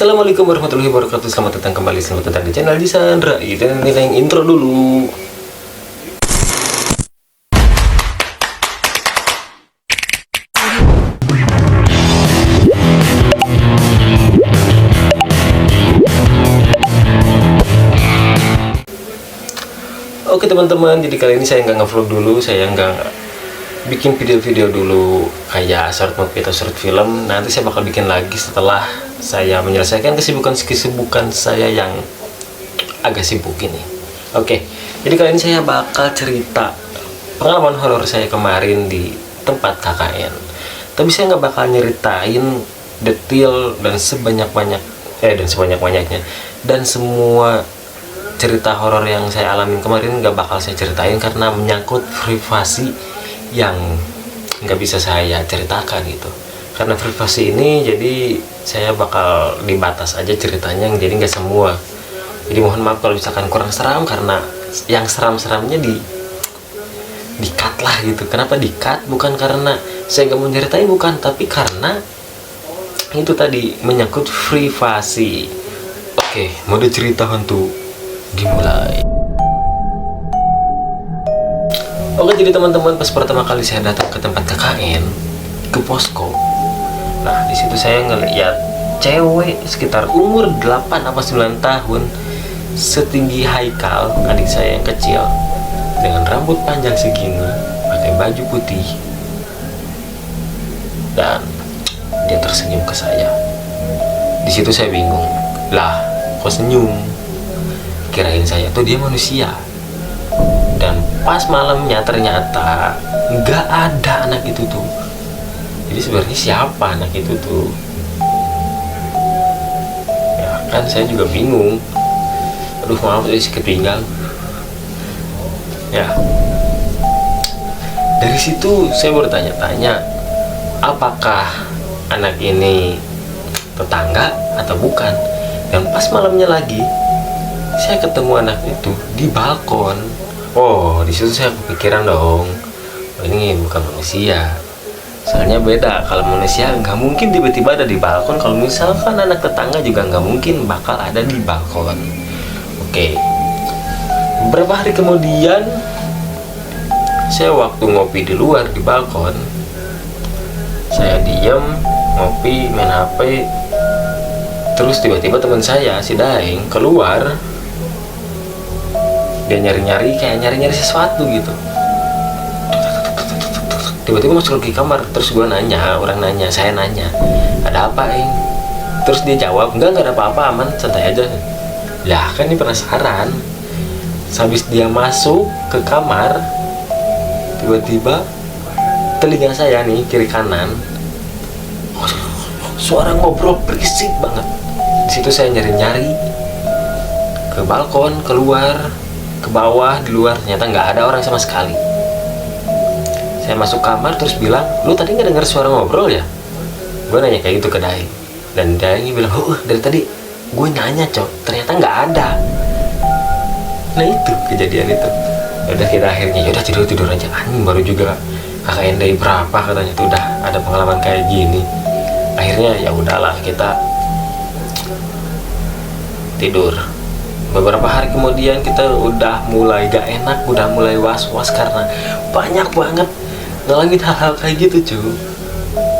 Assalamualaikum warahmatullahi wabarakatuh. Selamat datang kembali, selamat datang di channel Jisandra. Itu yang intro dulu. Oke teman-teman, jadi kali ini saya nggak nge-vlog dulu, saya nggak bikin video-video dulu kayak short movie atau short film. Nanti saya bakal bikin lagi setelah saya menyelesaikan kesibukan saya yang agak sibuk ini. Oke, jadi kali ini saya bakal cerita pengalaman horor saya kemarin di tempat KKN. Tapi saya nggak bakal nyeritain detail dan sebanyak-banyaknya dan semua cerita horor yang saya alamin kemarin nggak bakal saya ceritain karena menyangkut privasi yang nggak bisa saya ceritakan gitu. Karena privasi ini jadi saya bakal dibatas aja ceritanya, jadi nggak semua. Jadi mohon maaf kalau misalkan kurang seram, karena yang seram-seramnya di cut lah gitu. Kenapa di cut? Bukan karena saya nggak mau ceritain, bukan, tapi karena itu tadi menyangkut privasi. Oke, mode cerita hantu dimulai. Oke, jadi teman-teman, pas pertama kali saya datang ke tempat KKN, ke posko, nah di situ saya ngeliat cewek sekitar umur 8 apa 9 tahun, setinggi Haikal, adik saya yang kecil, dengan rambut panjang segini, pakai baju putih, dan dia tersenyum ke saya. Di situ saya bingung, lah kok senyum? Kirain saya tuh dia manusia. Dan pas malamnya ternyata nggak ada anak itu tuh. Jadi sebenarnya siapa anak itu tuh? Ya kan saya juga bingung. Aduh maaf tadi ketinggal. Ya. Dari situ saya bertanya-tanya, apakah anak ini tetangga atau bukan? Dan pas malamnya lagi saya ketemu anak itu di balkon. Oh, di situ saya kepikiran dong, oh, ini bukan manusia. Soalnya beda, kalau manusia nggak mungkin tiba-tiba ada di balkon. Kalau misalkan anak tetangga juga nggak mungkin bakal ada di balkon. Oke. Beberapa hari kemudian, saya waktu ngopi di luar di balkon, saya diem, ngopi, main HP. Terus tiba-tiba teman saya, si Daeng, keluar. Dia nyari-nyari, kayak nyari-nyari sesuatu gitu. Tiba-tiba masuk lagi kamar. Terus gue nanya, saya nanya, ada apa Eng? Terus dia jawab, enggak ada apa-apa, aman, santai aja. Lah kan ini penasaran. Habis dia masuk ke kamar, tiba-tiba telinga saya nih, kiri kanan, suara ngobrol berisik banget. Di situ saya nyari-nyari ke balkon, keluar, ke bawah, di luar, ternyata nggak ada orang sama sekali. Saya masuk kamar terus bilang, lu tadi nggak dengar suara ngobrol ya? Gue nanya kayak gitu ke Daeng, dan Daeng bilang, oh dari tadi gue nanya cok, ternyata nggak ada. Nah itu kejadian itu. Udah kita akhirnya yaudah tidur aja. Anjing, baru juga KKN dari berapa katanya tuh udah ada pengalaman kayak gini. Akhirnya ya udahlah, kita tidur. Beberapa hari kemudian kita udah mulai gak enak, udah mulai was-was karena banyak banget ngalamin hal-hal kayak gitu cuy.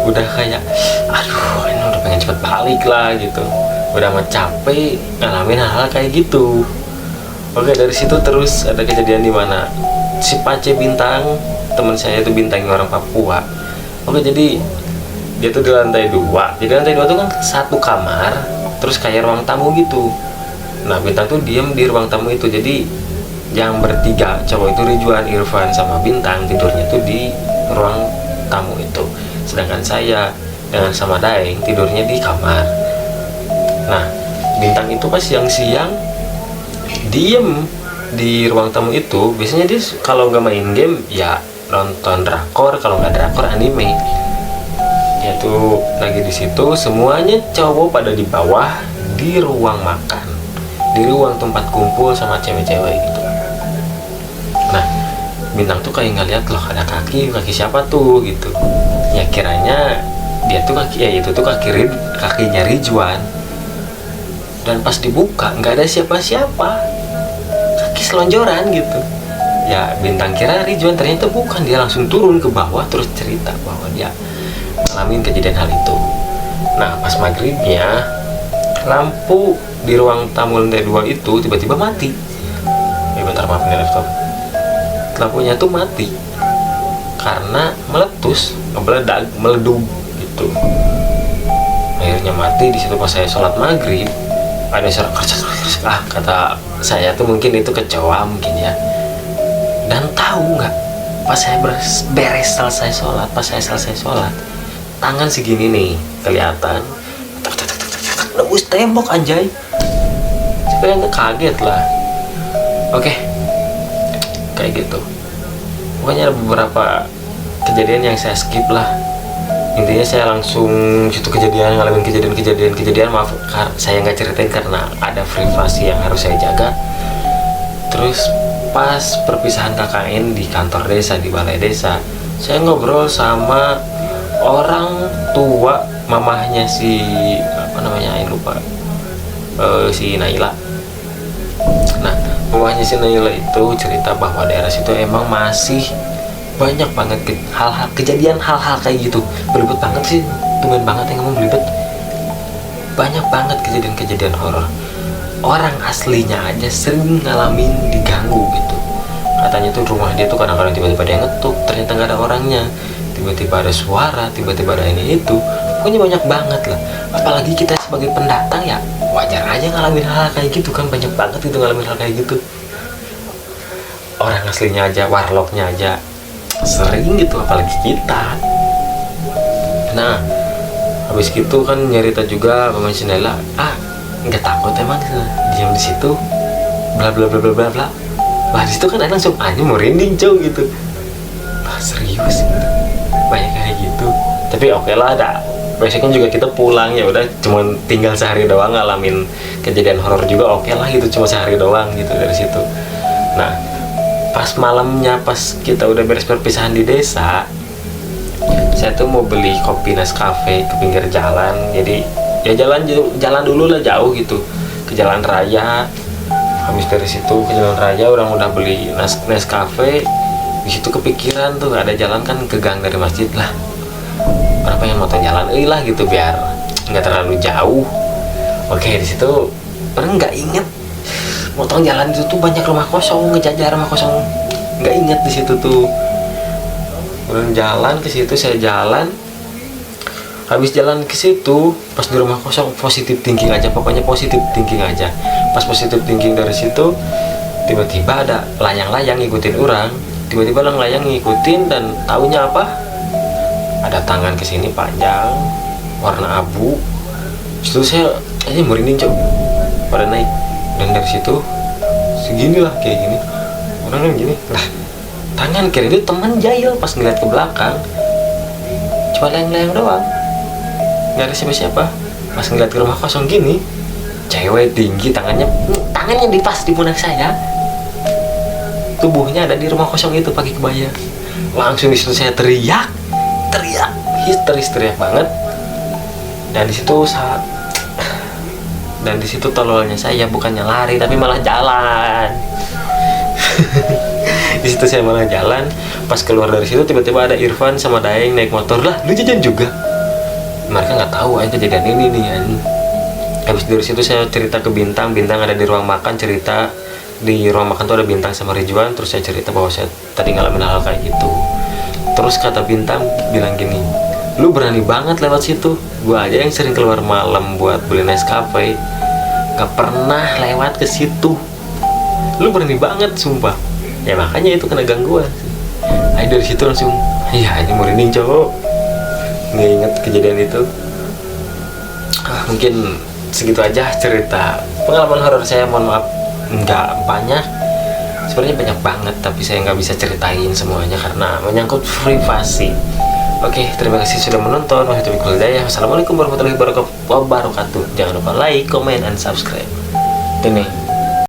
Udah kayak, aduh ini udah pengen cepet balik lah gitu. Udah capek ngalamin hal-hal kayak gitu. Oke, dari situ terus ada kejadian di mana si Pace Bintang, teman saya itu Bintangnya orang Papua. Oke, jadi dia tuh di lantai 2. Jadi lantai 2 tuh kan satu kamar, terus kayak ruang tamu gitu. Nah Bintang tuh diem di ruang tamu itu. Jadi yang bertiga cowok itu, Ridwan, Irfan, sama Bintang, tidurnya tuh di ruang tamu itu. Sedangkan saya dengan sama Daeng tidurnya di kamar. Nah Bintang itu pas siang-siang diem di ruang tamu itu. Biasanya dia kalau nggak main game ya nonton drakor, kalau nggak drakor anime. Ya tuh lagi di situ, semuanya cowok pada di bawah di ruang makan, di ruang tempat kumpul sama cewek-cewek gitu. Nah Bintang tuh kayak ngeliat, loh ada kaki siapa tuh gitu. Ya kiranya dia tuh kaki, ya itu tuh kakinya Ridwan. Dan pas dibuka nggak ada siapa-siapa, kaki selonjoran gitu. Ya Bintang kira Ridwan, ternyata bukan. Dia langsung turun ke bawah terus cerita bahwa dia ngalamin kejadian hal itu. Nah pas maghribnya, lampu di ruang tamu lantai 2 itu tiba-tiba mati. Bentar, maaf nih laptop. Lampunya tuh mati karena meletus, meleduk gitu. Akhirnya mati. Di situ pas saya sholat maghrib, ada suara kata saya tuh mungkin itu kecoa mungkin ya. Dan tahu nggak, pas saya beres selesai sholat, tangan segini nih kelihatan nembus tembok anjay. Saya nggak kaget lah. Oke, kayak gitu. Pokoknya ada beberapa kejadian yang saya skip lah. Intinya saya langsung situ ngalamin kejadian. Maaf saya nggak ceritain karena ada privasi yang harus saya jaga. Terus pas perpisahan KKN di kantor desa, di balai desa, saya ngobrol sama orang tua mamahnya si lupa, si Naila. Nah mamahnya si Naila itu cerita bahwa daerah situ emang masih banyak banget kejadian hal-hal kayak gitu. Belibet banget sih, tumben banget yang ngomong belibet. Banyak banget kejadian horor. Orang aslinya aja sering ngalamin diganggu gitu. Katanya tuh rumah dia tuh kadang-kadang tiba-tiba dia ngetuk, ternyata nggak ada orangnya. Tiba-tiba ada suara, tiba-tiba ada ini itu. Pokoknya banyak banget lah. Apalagi kita sebagai pendatang ya wajar aja ngalamin hal kayak gitu kan. Banyak banget gitu ngalamin hal kayak gitu. Orang aslinya aja, warlocknya aja sering gitu, apalagi kita. Nah habis gitu kan nyerita juga pemain Naila, nggak takut emang diam di situ bla bla bla bla bla bla. Wah di situ kan langsung merinding cow gitu. Serius gitu. Banyak kayak gitu. Tapi oke lah, ada besoknya juga kita pulang, ya udah cuma tinggal sehari doang ngalamin kejadian horor juga, oke lah gitu, cuma sehari doang gitu dari situ. Nah pas malamnya, pas kita udah beres perpisahan di desa, saya tuh mau beli kopi Nescafe ke pinggir jalan. Jadi ya jalan dulu lah jauh gitu ke jalan raya. Habis dari situ ke jalan raya orang udah beli Nescafe. Di situ kepikiran tuh ada jalan kan ke gang dari masjid lah. Orang pengen motong jalan lah gitu biar nggak terlalu jauh. Oke di situ orang nggak inget motong jalan itu tuh banyak rumah kosong, ngejajar rumah kosong. Nggak inget di situ tuh. Orang jalan ke situ, saya jalan. Habis jalan ke situ, pas di rumah kosong, positif thinking aja, pokoknya positif thinking aja. Pas positif thinking dari situ, tiba-tiba ada layang-layang ngikutin orang. Tiba-tiba layang ngikutin dan taunya apa? Ada tangan kesini panjang, warna abu. Situ saya aja merinding coba. Pada naik. Dan dari situ segini lah kayak gini. Orang gini. Lah, tangan kiri itu teman jahil. Pas ngeliat ke belakang, cuma layang-layang doang. Nggak ada siapa-siapa. Pas ngeliat ke rumah kosong gini, cewek tinggi, tangannya di pas di pundak saya. Tubuhnya ada di rumah kosong itu pakai kebaya. Langsung di situ saya teriak, histeris banget. Dan di situ tololnya saya bukannya lari tapi malah jalan. Di situ saya malah jalan. Pas keluar dari situ tiba-tiba ada Irfan sama Daeng naik motor. Lah, lu jajan juga? Mereka nggak tahu aja kejadian ini nih kan. Habis dari situ saya cerita ke Bintang ada di ruang makan, cerita di ruang makan tuh ada Bintang sama Ridwan. Terus saya cerita bahwa saya tadi ngalamin hal kayak gitu. Terus kata Bintang bilang gini, lu berani banget lewat situ. Gua aja yang sering keluar malam buat beli Nescafe gak pernah lewat ke situ. Lu berani banget sumpah. Ya makanya itu kena gangguan. Ayo dari situ langsung iya aja merinding cowok. Nggak inget kejadian itu. Mungkin segitu aja cerita pengalaman horor saya. Mohon maaf nggak banyak, sebenarnya banyak banget tapi saya nggak bisa ceritain semuanya karena menyangkut privasi. Oke, terima kasih sudah menonton. Wassalamualaikum warahmatullahi wabarakatuh. Jangan lupa like, comment, and subscribe. Ini